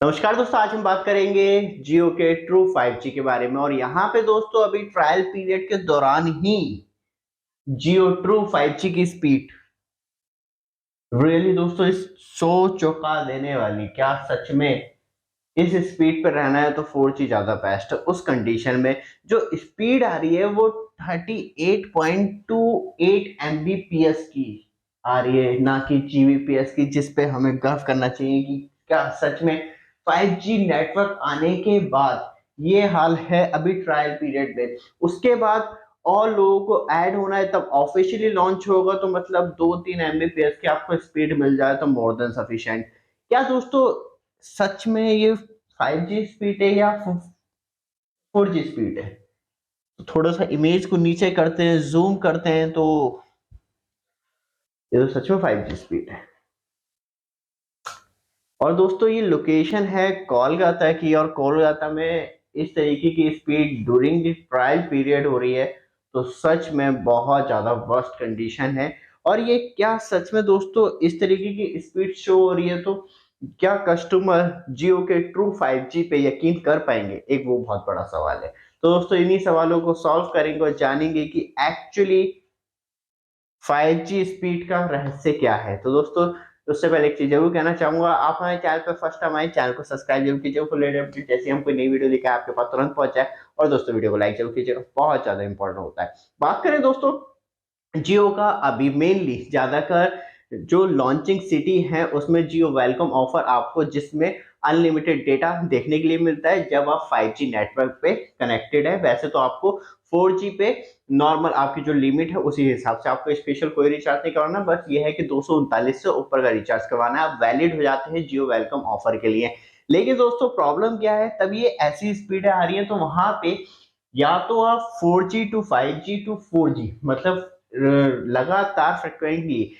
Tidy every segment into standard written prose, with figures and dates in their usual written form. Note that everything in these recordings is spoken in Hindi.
नमस्कार दोस्तों, आज हम बात करेंगे जियो के ट्रू 5G के बारे में। और यहाँ पे दोस्तों अभी ट्रायल पीरियड के दौरान ही जियो ट्रू 5G की स्पीड रियली दोस्तों इस सो चौंका देने वाली। क्या सच में इस स्पीड पे रहना है तो 4G ज्यादा बेस्ट है। उस कंडीशन में जो स्पीड आ रही है वो 38.28 Mbps की आ रही है, ना कि Gbps की, जिस पे हमें गर्व करना चाहिए कि क्या सच में 5G नेटवर्क आने के बाद ये हाल है अभी ट्रायल पीरियड में। उसके बाद और लोगों को ऐड होना है, तब ऑफिशियली लॉन्च होगा तो मतलब 2-3 Mbps की आपको स्पीड मिल जाए तो मोर देन सफिशिएंट। क्या दोस्तों सच में ये 5G स्पीड है या 4G स्पीड है? तो थोड़ा सा इमेज को नीचे करते हैं, जूम करते हैं, तो ये तो सच में 5G स्पीड है। और दोस्तों ये लोकेशन है कोलकाता की, और कोलकाता में इस तरीके की speed during the trial period हो रही है तो सच में बहुत ज्यादा वर्स्ट कंडीशन है। और ये क्या सच में दोस्तों इस तरीके की स्पीड शो हो रही है तो क्या कस्टमर जियो के ट्रू 5G पे यकीन कर पाएंगे? एक वो बहुत बड़ा सवाल है। तो दोस्तों इन्हीं सवालों को सॉल्व करेंगे और जानेंगे कि एक्चुअली 5G स्पीड का रहस्य क्या है। तो दोस्तों उससे पहले एक चीज जरूर कहना चाहूंगा, आप हमारे चैनल पर फर्स्ट टाइम आए, चैनल को सब्सक्राइब जरूर कीजिए फॉर लेटेस्ट अपडेट। जैसे हम कोई नई वीडियो लेकर आपके पास तुरंत पहुंचाए। और दोस्तों वीडियो को लाइक जरूर कीजिएगा, बहुत ज्यादा इंपॉर्टेंट होता है। बात करें दोस्तों जियो का, अभी मेनली ज्यादातर जो लॉन्चिंग सिटी है उसमें जियो वेलकम ऑफर आपको, जिसमें अनलिमिटेड डेटा देखने के लिए मिलता है जब आप 5G नेटवर्क पे कनेक्टेड है। वैसे तो आपको 4G पे नॉर्मल आपकी जो लिमिट है उसी हिसाब से आपको स्पेशल कोई रिचार्ज नहीं करवाना, बस ये है कि 239 से ऊपर का रिचार्ज करवाना है, आप वैलिड हो जाते हैं जियो वेलकम ऑफर के लिए। लेकिन दोस्तों प्रॉब्लम क्या है, तब ये ऐसी स्पीड आ रही है तो वहां पे या तो आप 4G to 5G to 4G मतलब लगातार फ्रिक्वेंटली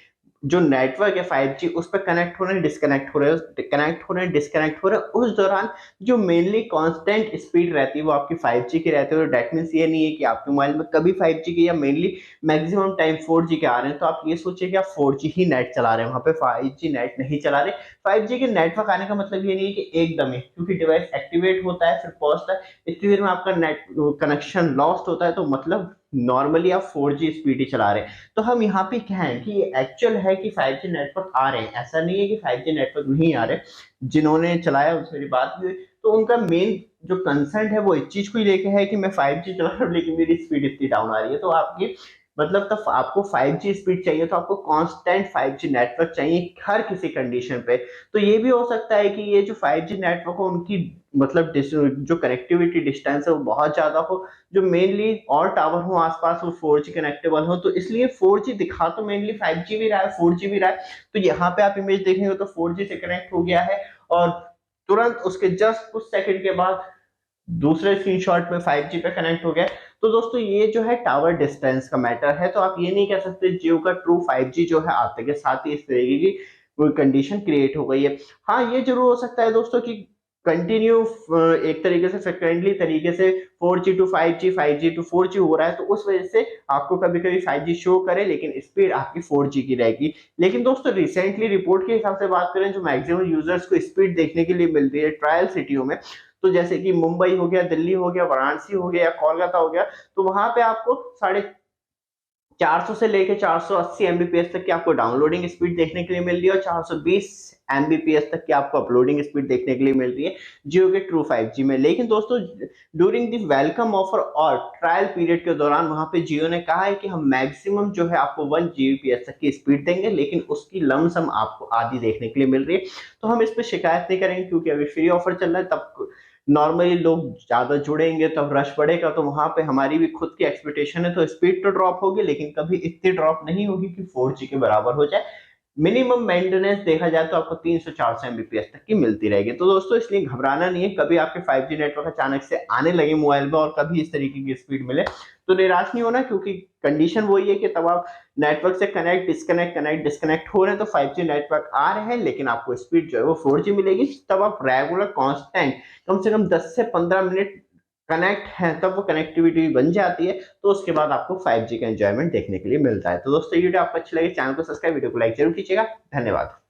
जो नेटवर्क है 5G उस पर कनेक्ट हो रहे हैं, डिस्कनेक्ट हो रहे हैं, कनेक्ट हो रहे हैं, डिस्कनेक्ट हो रहे हैं। उस दौरान जो मेनली कांस्टेंट स्पीड रहती है वो आपकी 5G की रहती है। डेट मींस ये नहीं है कि आपके मोबाइल में कभी 5G की या मेनली मैक्सिमम टाइम 4G के आ रहे हैं तो आप ये सोचिए कि आप 4G ही नेट चला रहे हैं, वहां पे 5G नेट नहीं चला रहे। 5G के नेटवर्क आने का मतलब ये नहीं है कि एकदम ही, क्योंकि डिवाइस एक्टिवेट होता है फिर पहुंचता है, इतनी देर में आपका नेट कनेक्शन लॉस्ट होता है, तो मतलब नॉर्मली आप 4G स्पीड ही चला रहे हैं। तो हम यहाँ पे क्या है कि ये एक्चुअल है कि 5G नेटवर्क आ रहे हैं, ऐसा नहीं है कि 5G नेटवर्क नहीं आ रहे। जिन्होंने चलाया उनसे मेरी बात भी हुई तो उनका मेन जो कंसर्न है वो इस चीज को ही लेके है कि मैं 5G चला रहा हूँ लेकिन मेरी स्पीड इतनी डाउन आ रही है। तो आपकी मतलब तब आपको 5G स्पीड चाहिए तो आपको कांस्टेंट 5G नेटवर्क चाहिए हर किसी कंडीशन पे। तो ये भी हो सकता है कि ये जो 5G नेटवर्क हो उनकी मतलब जो कनेक्टिविटी डिस्टेंस है वो बहुत ज्यादा हो, जो मेनली और टावर हो आसपास वो 4G कनेक्टेबल हो, तो इसलिए 4G दिखा तो मेनली 5G भी रहा है 4G भी रहा है। तो यहाँ पे आप इमेज देखेंगे तो 4G से कनेक्ट हो गया है और तुरंत उसके जस्ट कुछ सेकंड के बाद दूसरे स्क्रीनशॉट में 5G पे कनेक्ट हो गया। तो दोस्तों ये जो है टावर डिस्टेंस का मैटर है, तो आप ये नहीं कह सकते जियो का ट्रू 5G जो है आते के साथ ही इस तरीके की कोई कंडीशन क्रिएट हो गई है। हाँ ये जरूर हो सकता है दोस्तों कि कंटिन्यू एक तरीके से फ्रिक्वेंटली तरीके से 4G to 5G 5G to 4G हो रहा है तो उस वजह से आपको कभी कभी 5G शो करे लेकिन स्पीड आपकी 4G की रहेगी। लेकिन दोस्तों रिसेंटली रिपोर्ट के हिसाब से बात करें जो मैक्सिमम यूजर्स को स्पीड देखने के लिए मिलती है ट्रायल सिटियों में, तो जैसे कि मुंबई हो गया, दिल्ली हो गया, वाराणसी हो गया, कोलकाता हो गया, तो वहां पे आपको 450 से लेके 480 एमबीपीएस तक की आपको डाउनलोडिंग स्पीड देखने के लिए मिल रही है और 420 एमबीपीएस तक की आपको अपलोडिंग स्पीड देखने के लिए मिल रही है जियो के ट्रू 5G में। लेकिन दोस्तों ड्यूरिंग द वेलकम ऑफर और ट्रायल पीरियड के दौरान वहां पे जियो ने कहा है कि हम मैक्सिमम जो है आपको 1 Gbps तक की स्पीड देंगे, लेकिन उसकी लमसम आपको आधी देखने के लिए मिल रही है। तो हम इस पर शिकायत नहीं करेंगे क्योंकि अभी फ्री ऑफर चल रहा है, तब नॉर्मली लोग ज्यादा जुड़ेंगे तब रश बढ़ेगा, तो वहां पे हमारी भी खुद की एक्सपेक्टेशन है, तो स्पीड तो ड्रॉप होगी लेकिन कभी इतनी ड्रॉप नहीं होगी कि 4G के बराबर हो जाए। मिनिमम मेंटेनेंस देखा जाए तो आपको 300-400 एमबीपीएस तक की मिलती रहेगी। तो दोस्तों इसलिए घबराना नहीं है, कभी आपके 5G नेटवर्क अचानक से आने लगे मोबाइल में और कभी इस तरीके की स्पीड मिले तो निराश नहीं होना, क्योंकि कंडीशन वही है कि तब आप नेटवर्क से कनेक्ट डिस्कनेक्ट हो रहे हैं तो 5G नेटवर्क आ रहे हैं लेकिन आपको स्पीड जो है वो 4G मिलेगी। तब आप रेगुलर कांस्टेंट कम से कम 10 से 15 मिनट कनेक्ट है तब वो कनेक्टिविटी बन जाती है, तो उसके बाद आपको 5G का एंजॉयमेंट देखने के लिए मिलता है। तो दोस्तों ये वीडियो आपको अच्छी लगे चैनल को सब्सक्राइब, वीडियो को लाइक जरूर कीजिएगा। धन्यवाद।